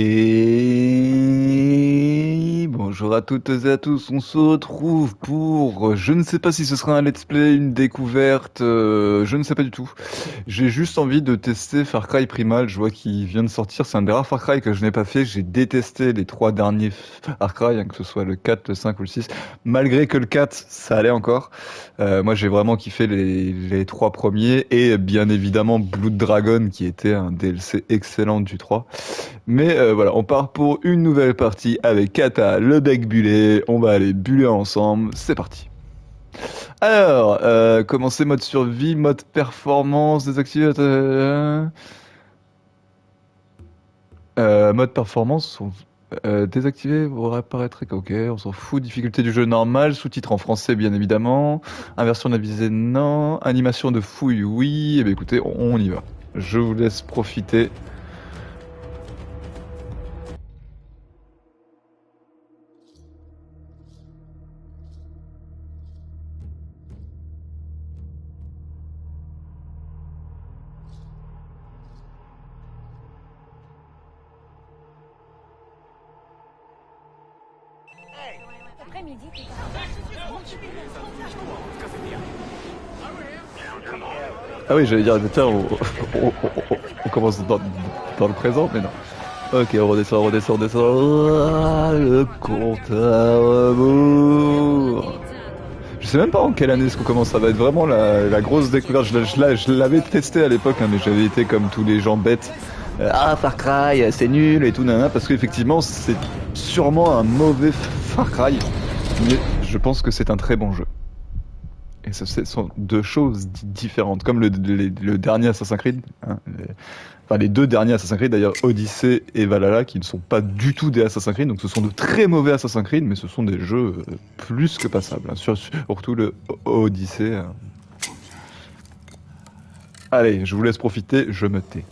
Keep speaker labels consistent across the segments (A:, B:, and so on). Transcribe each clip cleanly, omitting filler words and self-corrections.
A: Et bonjour à toutes et à tous, on se retrouve pour, je ne sais pas si ce sera un let's play, une découverte, je ne sais pas du tout. J'ai juste envie de tester Far Cry Primal, je vois qu'il vient de sortir, c'est un des rares Far Cry que je n'ai pas fait, j'ai détesté les trois derniers Far Cry, hein, que ce soit le 4, le 5 ou le 6, malgré que le 4, ça allait encore. Moi j'ai vraiment kiffé les trois premiers, et bien évidemment Blood Dragon qui était un DLC excellent du 3. Mais voilà, on part pour une nouvelle partie avec Kata, le bec bulé. On va aller buller ensemble. C'est parti. Alors, commencer mode survie, mode performance, désactiver. Mode performance, désactiver, vous réapparaîtrez. Ok, on s'en fout. Difficulté du jeu normal, sous-titres en français bien évidemment. Inversion de la visée, non. Animation de fouille, oui. Eh bien écoutez, on y va. Je vous laisse profiter.
B: Après-midi,
A: Ah oui, j'allais dire, tiens, on commence dans le présent, mais non. Ok, on redescend, on redescend, on descend. Ah, le compte à rebours. Je sais même pas en quelle année est-ce qu'on commence. Ça va être vraiment la grosse découverte. Je l'avais testé à l'époque, hein, mais j'avais été comme tous les gens bêtes. Ah, Far Cry, c'est nul et tout, nanana, parce qu'effectivement, c'est sûrement un mauvais Far Cry, mais je pense que c'est un très bon jeu. Et ce sont deux choses différentes, comme le dernier Assassin's Creed, hein, enfin les deux derniers Assassin's Creed d'ailleurs, Odyssey et Valhalla, qui ne sont pas du tout des Assassin's Creed, donc ce sont de très mauvais Assassin's Creed, mais ce sont des jeux plus que passables, hein, surtout le Odyssey. Allez, je vous laisse profiter, je me tais.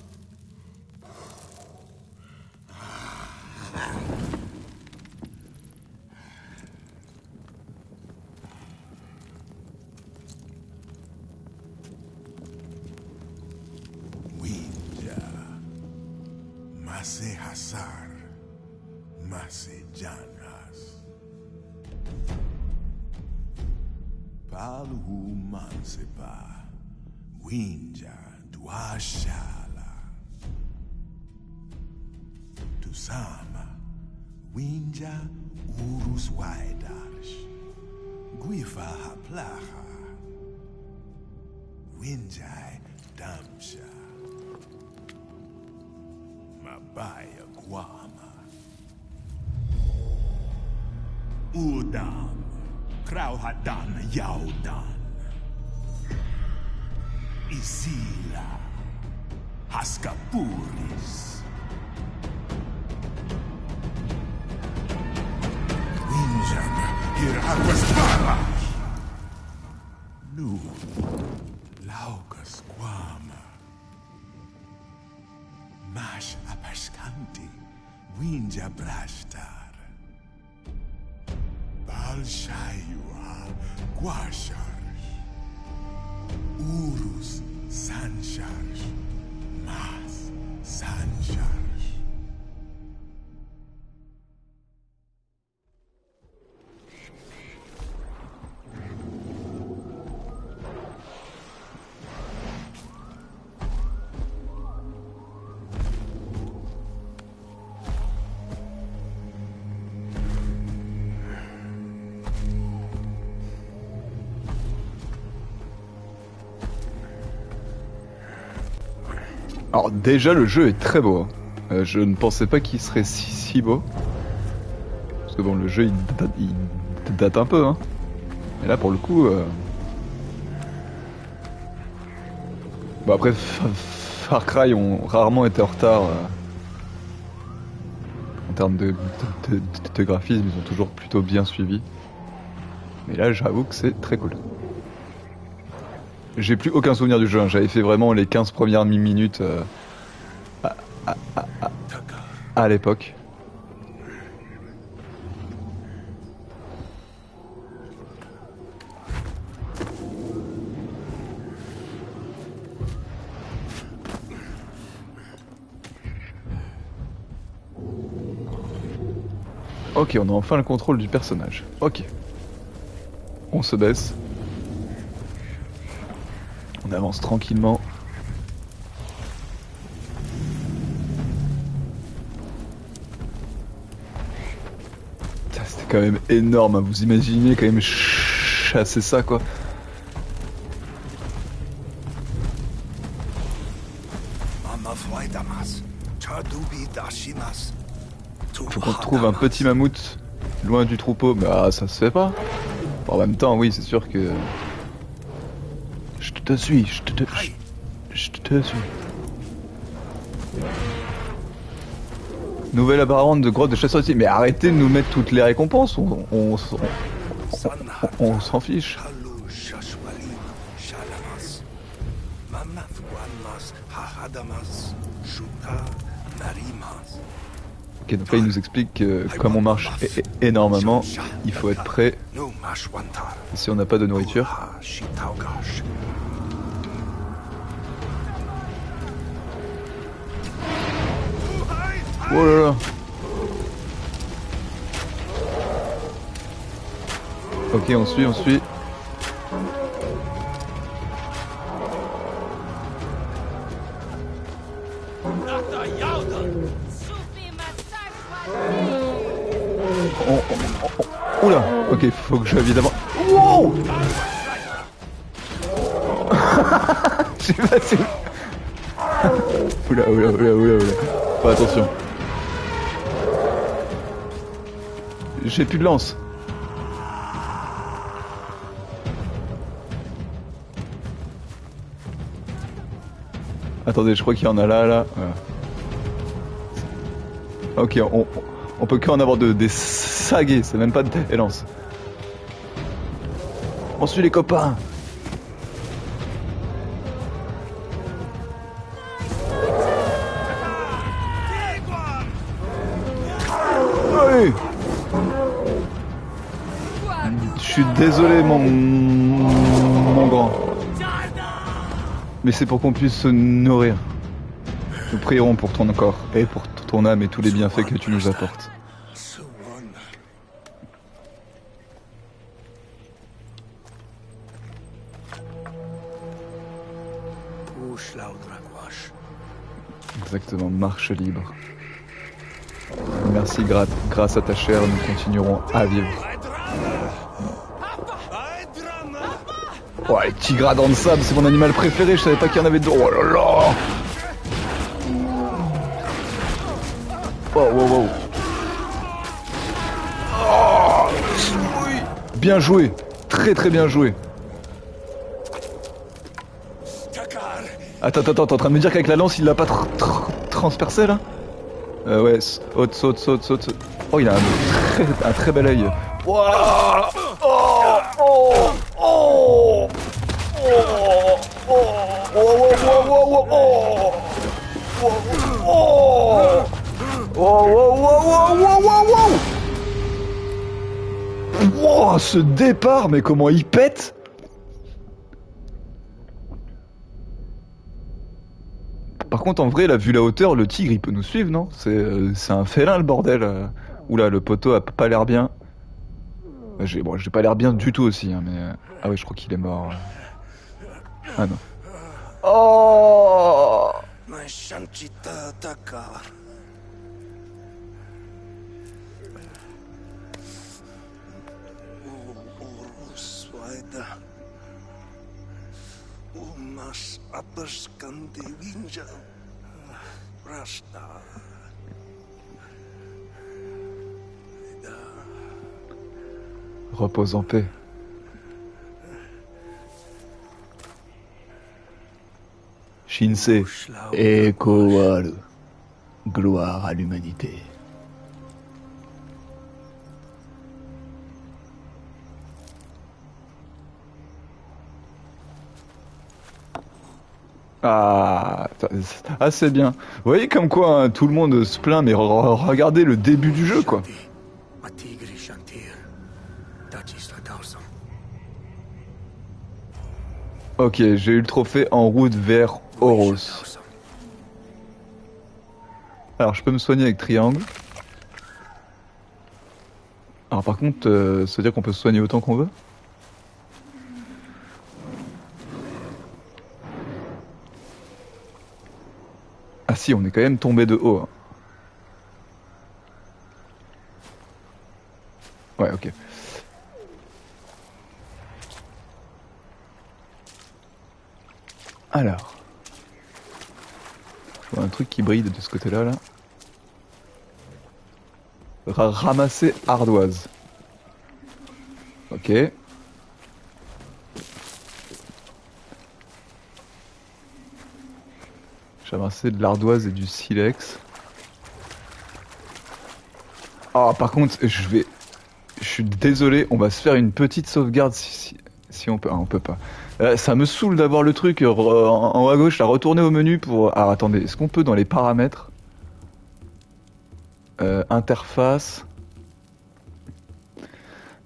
C: Winja, Mase Hasar, Mase Janas. Palu Mansepa, Winja, Duashala. Tusama, Winja, Urus Waidarsh, Guifa Haplaha, Winjai Damsha. Mabaya Guama Udam Krauhadan Yaudan Isila Haskapuris Winjan Hiraquaspara Nu Laukas Guama Mash Apashkanti, Winja Brashtar, Balshayua, Guasharsh, Urus Sansharsh, Mas Sansharsh.
A: Alors déjà le jeu est très beau, hein. Je ne pensais pas qu'il serait si beau. Parce que bon, le jeu il date un peu, hein. Et là pour le coup... Bon après, Far Cry ont rarement été en retard en termes de graphisme, ils ont toujours plutôt bien suivi. Mais là j'avoue que c'est très cool. J'ai plus aucun souvenir du jeu, hein. J'avais fait vraiment les 15 premières minutes à, à- à- à l'époque. Ok, on a enfin le contrôle du personnage. Ok. On se baisse. On avance tranquillement. C'était quand même énorme, hein. Vous imaginez quand même chasser ça quoi. Faut qu'on trouve un petit mammouth loin du troupeau. Bah ça se fait pas. Bon, en même temps oui c'est sûr que... Je te suis, je te suis. Nouvelle apparente de grotte de chasseurs ici. Mais arrêtez de nous mettre toutes les récompenses, on s'en fiche. Ok, donc là il nous explique que comme on marche énormément, il faut être prêt si on n'a pas de nourriture. Oh là là. Ok, on suit, on suit. Oula, ok, faut que j'aille d'abord. Wow. J'ai passé. Oula. Fais attention. J'ai plus de lance. Attendez, je crois qu'il y en a là. Voilà. Ok, on peut qu'en avoir des saguets, c'est même pas des lances. On suit les copains. Allez. Je suis désolé mon grand. Mais c'est pour qu'on puisse se nourrir. Nous prierons pour ton corps et pour ton âme et tous les bienfaits que tu nous apportes. Exactement, marche libre. Merci, grâce à ta chair, nous continuerons à vivre. Oh, les tigres dans le sable, c'est mon animal préféré, je savais pas qu'il y en avait deux. Oh là là. Oh, wow. Oh, oui. Bien joué, très bien joué. Attends, t'es en train de me dire qu'avec la lance il l'a pas transpercé là? Ouais, saute. Oh, il a un très bel œil. Wow. Wow, ce départ, mais comment il pète! Par contre, en vrai, là, vu la hauteur, le tigre, il peut nous suivre, non? C'est un félin, le bordel. Oula, le poteau a pas l'air bien. J'ai pas l'air bien du tout aussi, hein, mais... Ah ouais, je crois qu'il est mort. Ah non. Oh! Repose en paix. Shinsei Ekowaru. Gloire à l'humanité. Ah, c'est bien. Vous voyez comme quoi hein, tout le monde se plaint, mais regardez le début du jeu, quoi. Ok, j'ai eu le trophée en route vers Oros. Alors, je peux me soigner avec triangle. Alors par contre, ça veut dire qu'on peut se soigner autant qu'on veut? Ah si, on est quand même tombé de haut. Hein. Ouais, ok. Alors. Je vois un truc qui brille de ce côté-là, là. Ramasser ardoise. Ok. J'ai ramassé de l'ardoise et du silex. Ah, par contre, je suis désolé, on va se faire une petite sauvegarde si on peut. Ah, on peut pas. Ça me saoule d'avoir le truc en haut à gauche, à retourner au menu pour... Ah, attendez, est-ce qu'on peut dans les paramètres interface...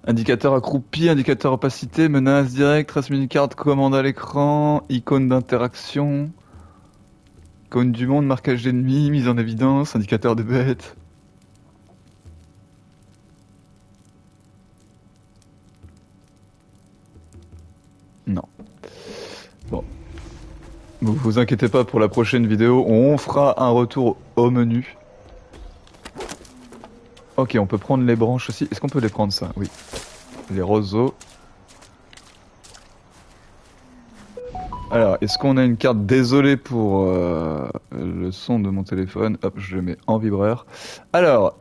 A: Indicateur accroupi, indicateur opacité, menace directe, trace mini-carte, commande à l'écran, icône d'interaction, icône du monde, marquage d'ennemis, mise en évidence, indicateur des bêtes. Non. Bon. Vous inquiétez pas pour la prochaine vidéo, on fera un retour au menu. Ok, on peut prendre les branches aussi. Est-ce qu'on peut les prendre ça? Oui. Les roseaux. Alors, est-ce qu'on a une carte? Désolé pour le son de mon téléphone. Hop, je le mets en vibreur. Alors,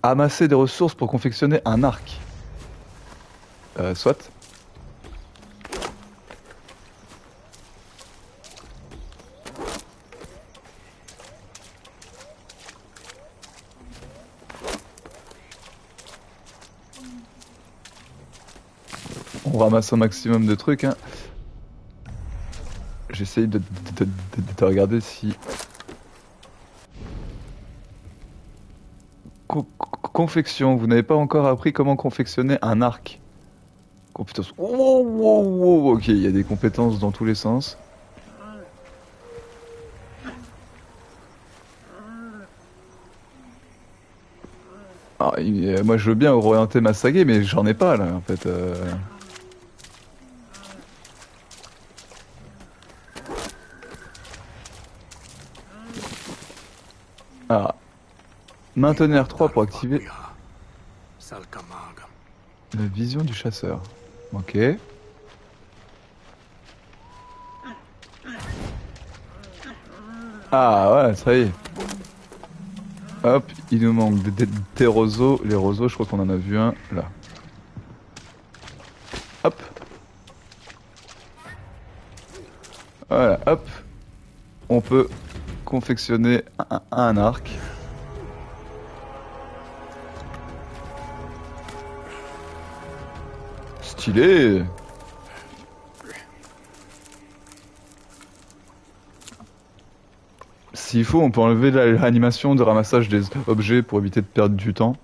A: amasser des ressources pour confectionner un arc. Soit. On ramasse un maximum de trucs. Hein. J'essaye de regarder si... Confection, vous n'avez pas encore appris comment confectionner un arc. Compétence. Wow, wow, wow. Ok, il y a des compétences dans tous les sens. Alors, moi je veux bien orienter ma saga, mais j'en ai pas là en fait. Ah. Maintenir R3 pour activer la vision du chasseur. Ok. Ah ouais, ça y est. Hop, il nous manque des roseaux. Les roseaux, je crois qu'on en a vu un là. Hop. Voilà, hop. On peut confectionner un arc. Stylé. S'il faut, on peut enlever l'animation de ramassage des objets pour éviter de perdre du temps.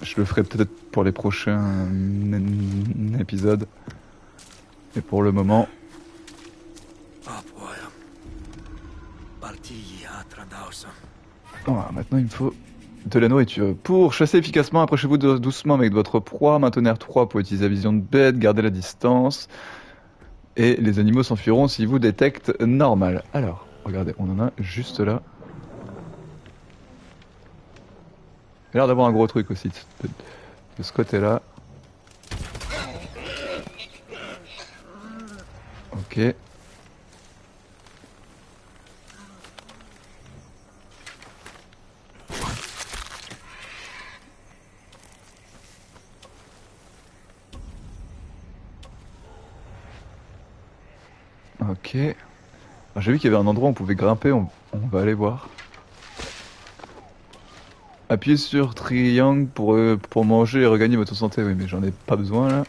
A: Je le ferai peut-être pour les prochains épisodes. Et pour le moment... Voilà, maintenant il me faut de la nourriture. Pour chasser efficacement, approchez-vous doucement avec votre proie. Maintenez R3 pour utiliser la vision de bête. Gardez la distance. Et les animaux s'enfuiront s'ils vous détectent normal. Alors, regardez, on en a juste là. Il a l'air d'avoir un gros truc aussi de ce côté-là. Ok. Ok. J'ai vu qu'il y avait un endroit où on pouvait grimper, on va aller voir. Appuyez sur triangle pour manger et regagner votre santé. Oui, mais j'en ai pas besoin là.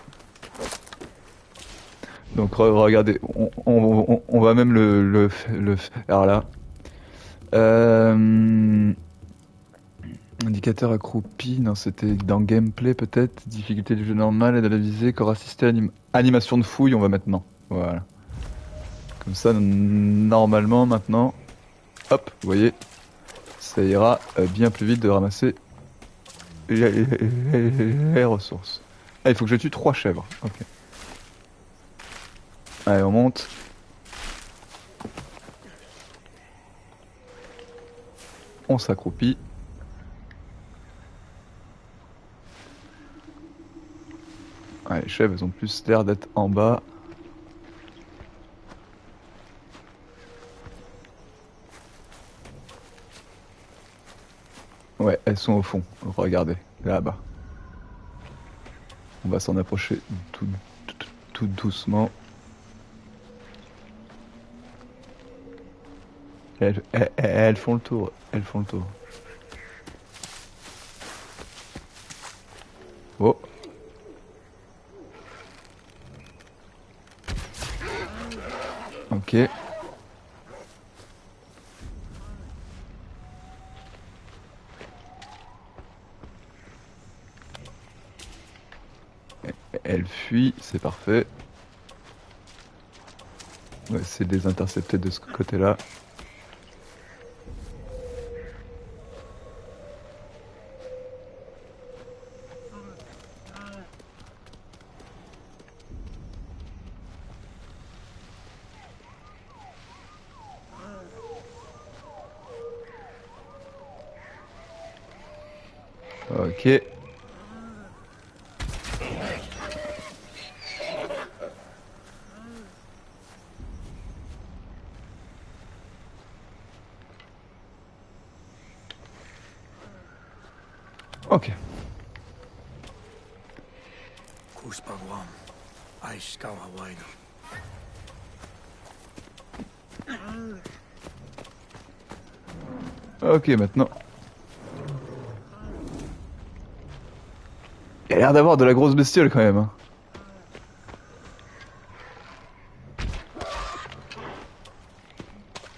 A: Donc regardez, on va même le faire là. Indicateur accroupi, non c'était dans gameplay peut-être. Difficulté du jeu normal, aide à la visée, corps assisté, animation de fouille, on va maintenant. Voilà. Comme ça, normalement maintenant, hop, vous voyez, ça ira bien plus vite de ramasser les ressources. Ah, il faut que je tue 3 chèvres. Ok. Allez, on monte. On s'accroupit. Ouais, les chèvres, elles ont plus l'air d'être en bas. Ouais, elles sont au fond. Regardez, là-bas. On va s'en approcher tout doucement. Elles font le tour. Elles font le tour. Oh. Ok. Elle fuit, c'est parfait. On va essayer de les intercepter de ce côté-là. Ok. Ok.
D: Kuspagwam, Aishkawa Waido.
A: Ok, maintenant. Il a l'air d'avoir de la grosse bestiole quand même. Hein.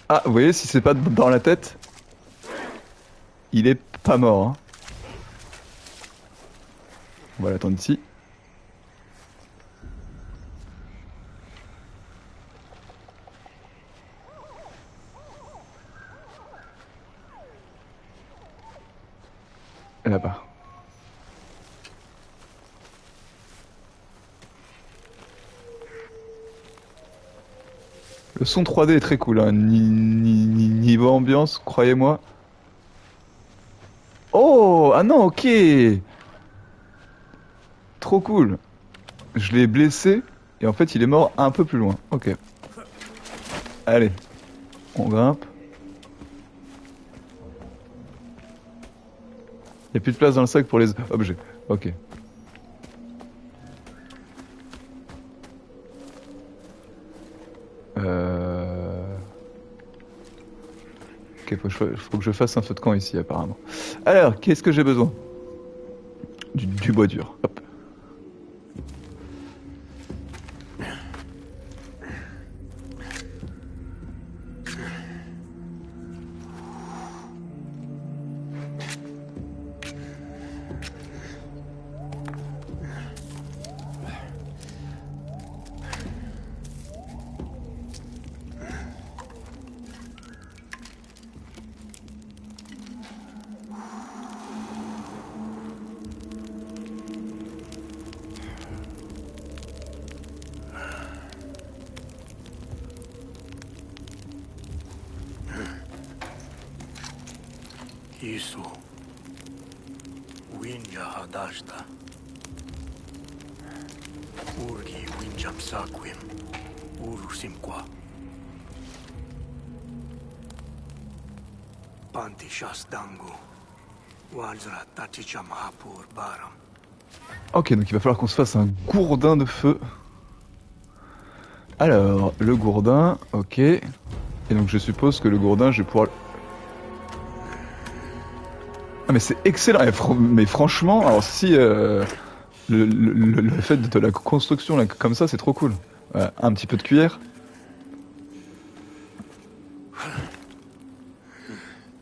A: Ah, vous voyez, si c'est pas dans la tête, il est pas mort. Hein. On va l'attendre ici. Là-bas. Le son 3D est très cool, hein. Niveau ambiance, croyez-moi. Oh, ah non, ok. Trop cool. Je l'ai blessé et en fait il est mort un peu plus loin. Ok. Allez, on grimpe. Il n'y a plus de place dans le sac pour les objets. Ok. Ok, faut que je fasse un feu de camp ici apparemment. Alors, qu'est-ce que j'ai besoin? Du bois dur. Hop.
D: Isu. Winja Hadashta. Urgi Winjam Sakwim. Urusimqua. Pantishas Dangu. Walzra Tachicham Hapur Baram.
A: Ok, donc il va falloir qu'on se fasse un gourdin de feu. Alors, le gourdin, ok. Et donc je suppose que le gourdin, je vais pouvoir... Ah mais c'est excellent, mais franchement, alors si le fait de la construction là, comme ça, c'est trop cool. Un petit peu de cuillère.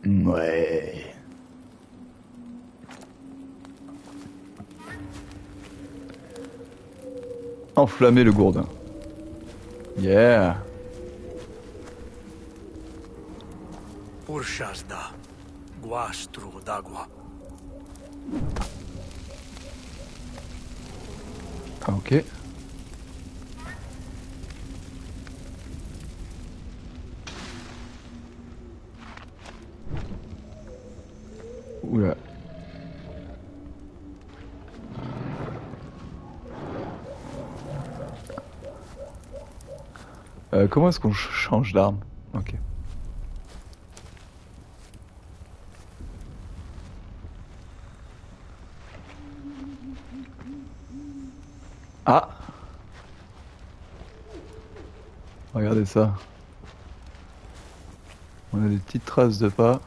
A: Ouais. Enflammer le gourdin. Yeah.
D: Urshazda. Guastru Dagua.
A: Ah, ok. Oula. Comment est-ce qu'on change d'arme? Ok. Ah! Regardez ça. On a des petites traces de pas.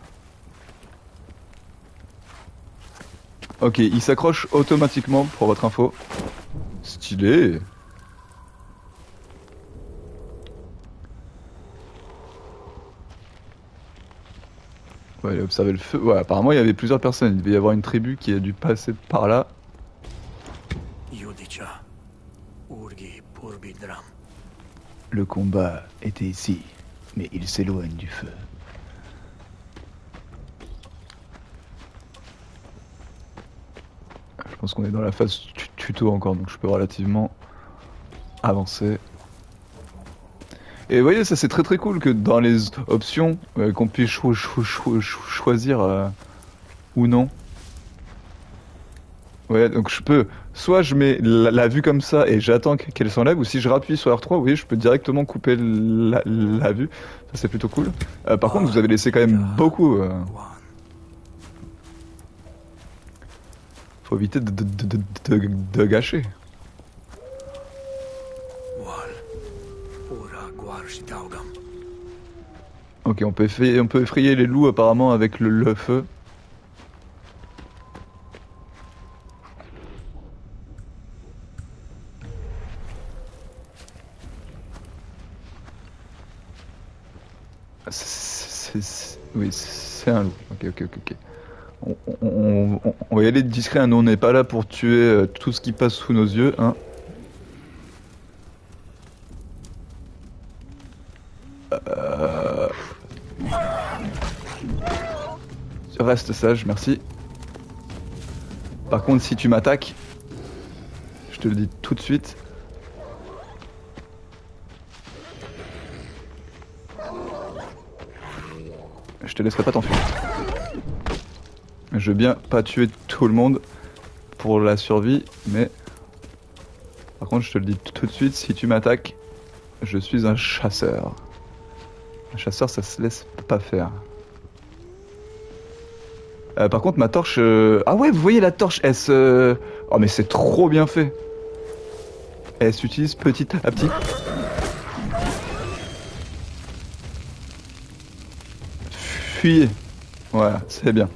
A: Ok, il s'accroche automatiquement pour votre info. Stylé. Ouais, il a observé le feu. Ouais, apparemment il y avait plusieurs personnes. Il devait y avoir une tribu qui a dû passer par là.
D: Yudicha, Urgi Purbidram.
A: Le combat était ici, mais il s'éloigne du feu. Je pense qu'on est dans la phase tuto encore, donc je peux relativement avancer. Et vous voyez, ça c'est très très cool que dans les options, qu'on puisse choisir ou non. Ouais, donc je peux, soit je mets la vue comme ça et j'attends qu'elle s'enlève, ou si je rappuie sur R3, vous voyez, je peux directement couper la vue. Ça c'est plutôt cool. Par contre, vous avez laissé quand même beaucoup.
D: Wan,
A: Faut éviter de gâcher.
D: Wal, Ura Guarshitaugam.
A: Ok, on peut effrayer les loups apparemment avec le feu. Oui, c'est un loup. Ok. On va y aller discret, hein. Nous on n'est pas là pour tuer tout ce qui passe sous nos yeux, hein. Reste sage, merci. Par contre, si tu m'attaques, je te le dis tout de suite. Je te laisserai pas t'enfuir. Je veux bien pas tuer tout le monde pour la survie, mais par contre, je te le dis tout de suite, si tu m'attaques, je suis un chasseur. Un chasseur, ça se laisse pas faire. Par contre, ma torche... Ah ouais, vous voyez la torche, elle se... Oh mais c'est trop bien fait. Elle s'utilise petit à petit. Fuyez. Voilà, c'est bien.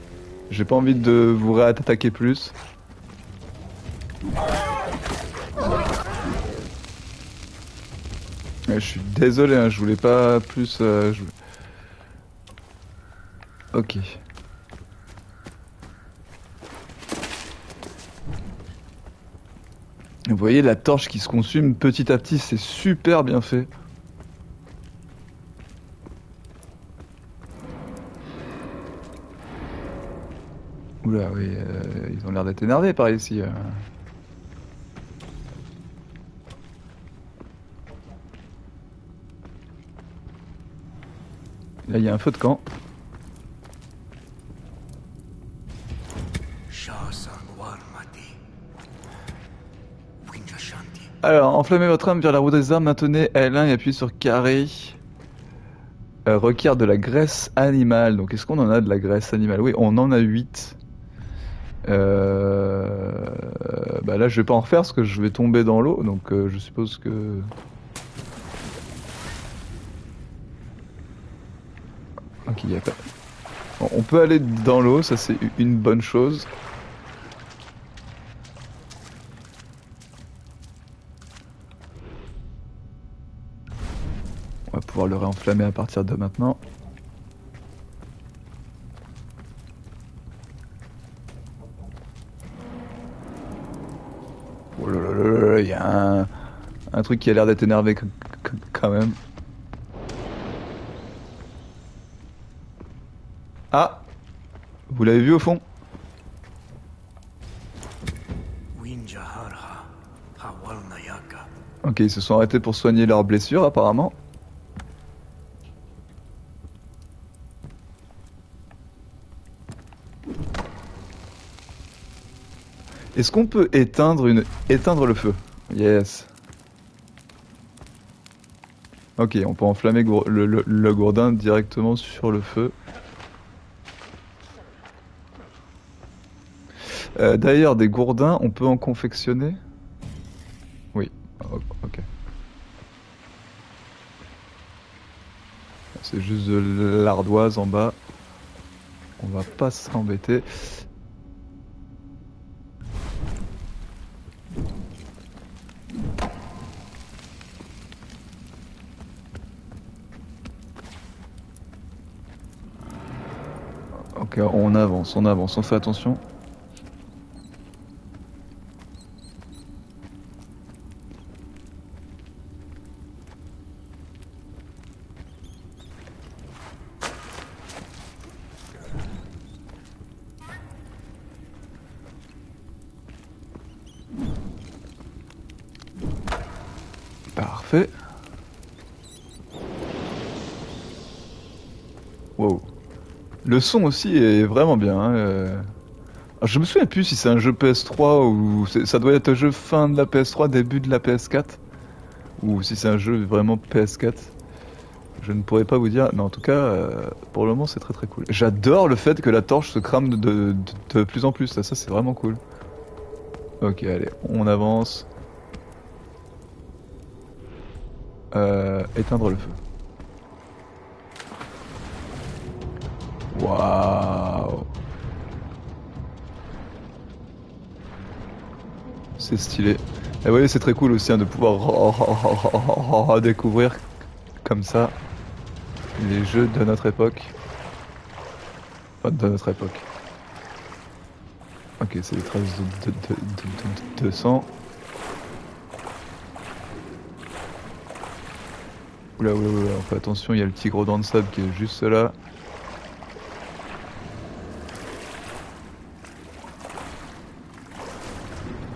A: J'ai pas envie de vous réattaquer plus. Je suis désolé, hein, je voulais pas plus... Ok. Vous voyez la torche qui se consume petit à petit, c'est super bien fait. Oula, oui, ils ont l'air d'être énervés par ici. Là, il y a un feu de camp. Alors, enflammez votre âme vers la roue des armes, maintenez L1 et appuyez sur carré. Requiert de la graisse animale. Donc, est-ce qu'on en a de la graisse animale? Oui, on en a 8. Bah là, je vais pas en refaire parce que je vais tomber dans l'eau. Donc, je suppose que... Ok, il y a pas... Bon, on peut aller dans l'eau, ça c'est une bonne chose. On va pouvoir le réenflammer à partir de maintenant. Oh là là là là, il y a un truc qui a l'air d'être énervé quand même. Ah! Vous l'avez vu au fond? Ok, ils se sont arrêtés pour soigner leurs blessures apparemment. Est-ce qu'on peut éteindre le feu? Yes. Ok, on peut enflammer le gourdin directement sur le feu. D'ailleurs, des gourdins, on peut en confectionner? Oui, ok. C'est juste de l'ardoise en bas. On va pas s'embêter. Ok, on avance, on fait attention. Parfait. Wow. Le son aussi est vraiment bien. Hein, alors, je me souviens plus si c'est un jeu PS3 ou ça doit être un jeu fin de la PS3, début de la PS4, ou si c'est un jeu vraiment PS4. Je ne pourrais pas vous dire, mais en tout cas, pour le moment, c'est très très cool. J'adore le fait que la torche se crame de plus en plus. Ça c'est vraiment cool. Ok, allez, on avance. Éteindre le feu. Waouh. C'est stylé. Et vous voyez, c'est très cool aussi hein, de pouvoir découvrir comme ça les jeux de notre époque. Enfin, de notre époque. Ok, c'est les traces de sang. Oula, oula, oula, on fait attention, il y a le tigre aux dents de sable qui est juste là.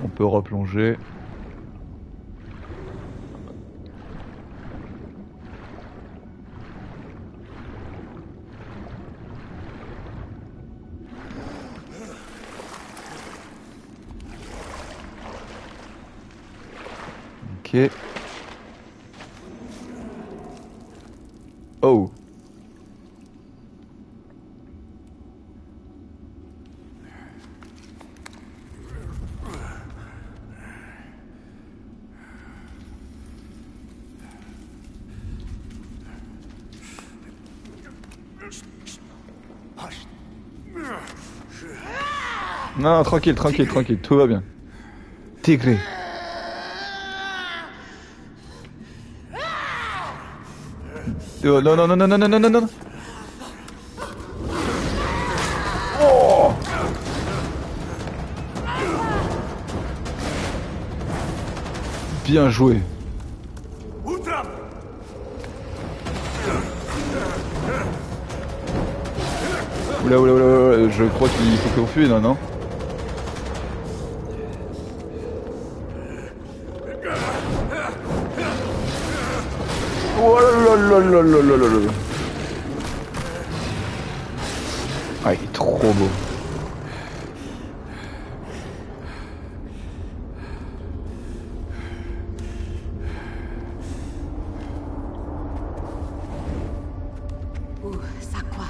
A: On peut replonger. Ok. Oh. Non, tranquille, tranquille, tranquille, tout va bien. Tigre. Oh, non, non, non, non, non, non, non, non, non. Oh. Bien joué. Oula, oula, oula, oula, je crois qu'il faut qu'on fuit là, non? Oh là là là là là là là. Ah, il est trop beau.
E: Ça quoi?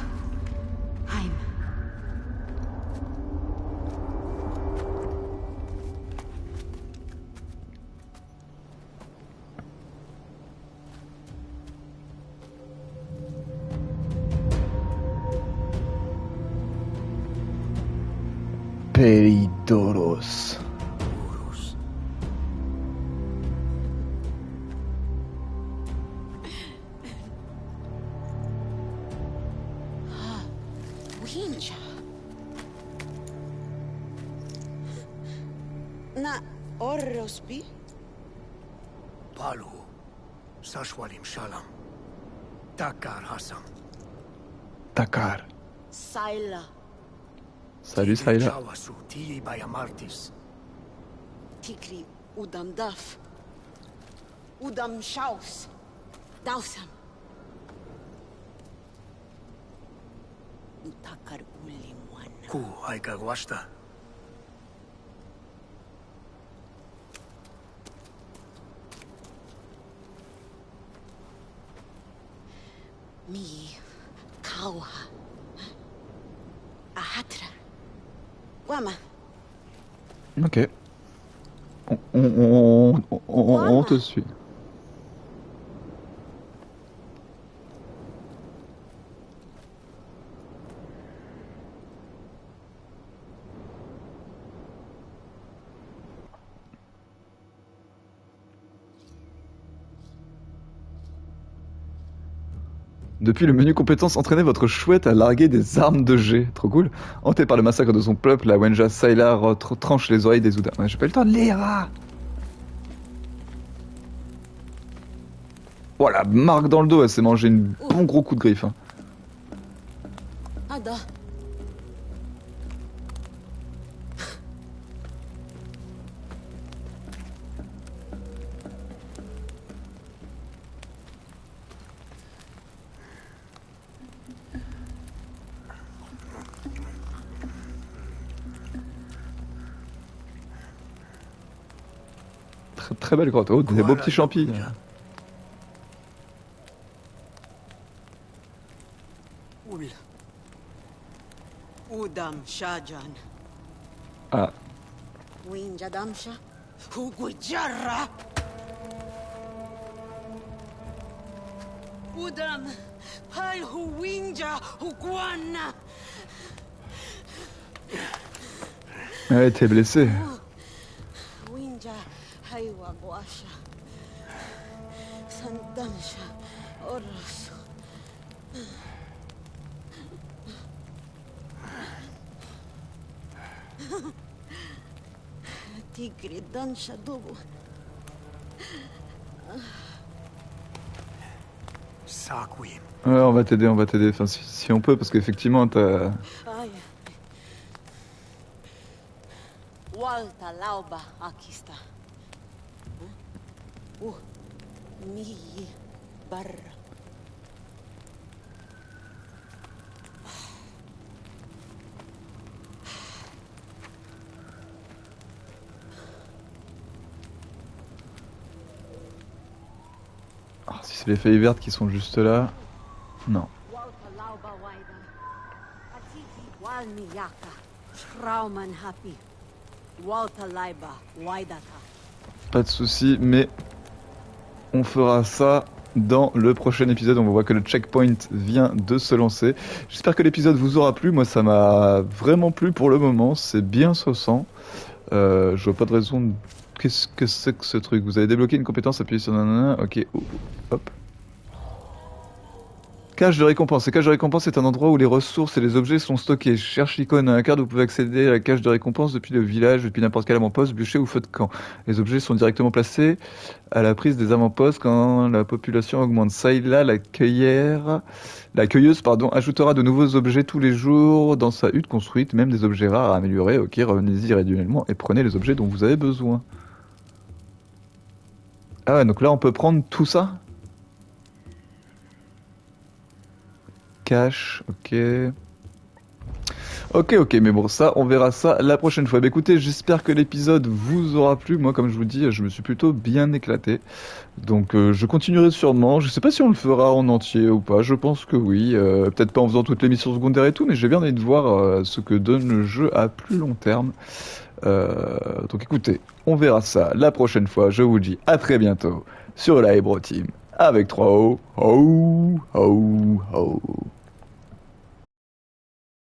E: Heim.
A: Peridoros.
D: Urus.
E: Winja. Na Orrospi?
D: Palu. Sashwalim Shalam. Takar Hassam.
A: Dakar.
E: Saila.
A: Salut Saïla.
D: Chawasu Tii Bayamartis.
E: Tikri Udandaf. Udam Shaus. Dausam. Utakar Ulimwana.
D: Ku aika guasta.
E: Mi Kauha. Ahatra. Wama.
A: Ok. On te suit. Depuis le menu compétences, entraînez votre chouette à larguer des armes de jet. Trop cool. Hanté par le massacre de son peuple, la Wenja Saila tranche les oreilles des Ouda. Ouais, j'ai pas eu le temps de lire. Voilà, marque dans le dos, elle s'est mangé une bon gros coup de griffe. Hein.
E: Ada.
A: Très belle grotte. Oh, des beaux petits champis.
E: Ul. Udam Shajan.
A: Ah,
E: Winja Damsha. Hugujarra. Udam. Hal Huwinja Huguana.
A: ouais, t'es blessé.
E: Winja Haiwa Guasha. Santamsha. Oros. Tigre Dansha Dobu.
D: Saquim.
A: Ouais, on va t'aider, enfin, si on peut, parce qu'effectivement, t'as...
E: Ay. Walta Lauba Akista. Mi Barra.
A: Ah, si c'est les feuilles vertes qui sont juste là... Non.
E: Walta Lauba Waida. Atiki Walni Yaka. Schrauman Happy. Walta Laiba Waidata.
A: Pas de souci, mais on fera ça dans le prochain épisode. On voit que le checkpoint vient de se lancer. J'espère que l'épisode vous aura plu. Moi, ça m'a vraiment plu pour le moment. C'est bien saussant. Je vois pas de raison. Qu'est-ce que c'est que ce truc? Vous avez débloqué une compétence, appuyez sur nanana. Ok, hop. Cache de récompense. La cache de récompense est un endroit où les ressources et les objets sont stockés. Cherche l'icône à la carte, vous pouvez accéder à la cache de récompense depuis le village, depuis n'importe quel avant-poste, bûcher ou feu de camp. Les objets sont directement placés à la prise des avant-postes quand la population augmente. Saïla, la cueilleuse, ajoutera de nouveaux objets tous les jours dans sa hutte construite, même des objets rares à améliorer. Ok, revenez-y régulièrement et prenez les objets dont vous avez besoin. Ah ouais, donc là on peut prendre tout ça? Cache, ok. Ok, mais bon, ça, on verra ça la prochaine fois. Bah écoutez, j'espère que l'épisode vous aura plu. Moi, comme je vous dis, je me suis plutôt bien éclaté. Donc, je continuerai sûrement. Je sais pas si on le fera en entier ou pas. Je pense que oui. Peut-être pas en faisant toutes les missions secondaires et tout, mais j'ai bien envie de voir ce que donne le jeu à plus long terme. Donc écoutez, on verra ça la prochaine fois. Je vous dis à très bientôt sur la Hybro Team avec 3 O. Ho, ho, ho.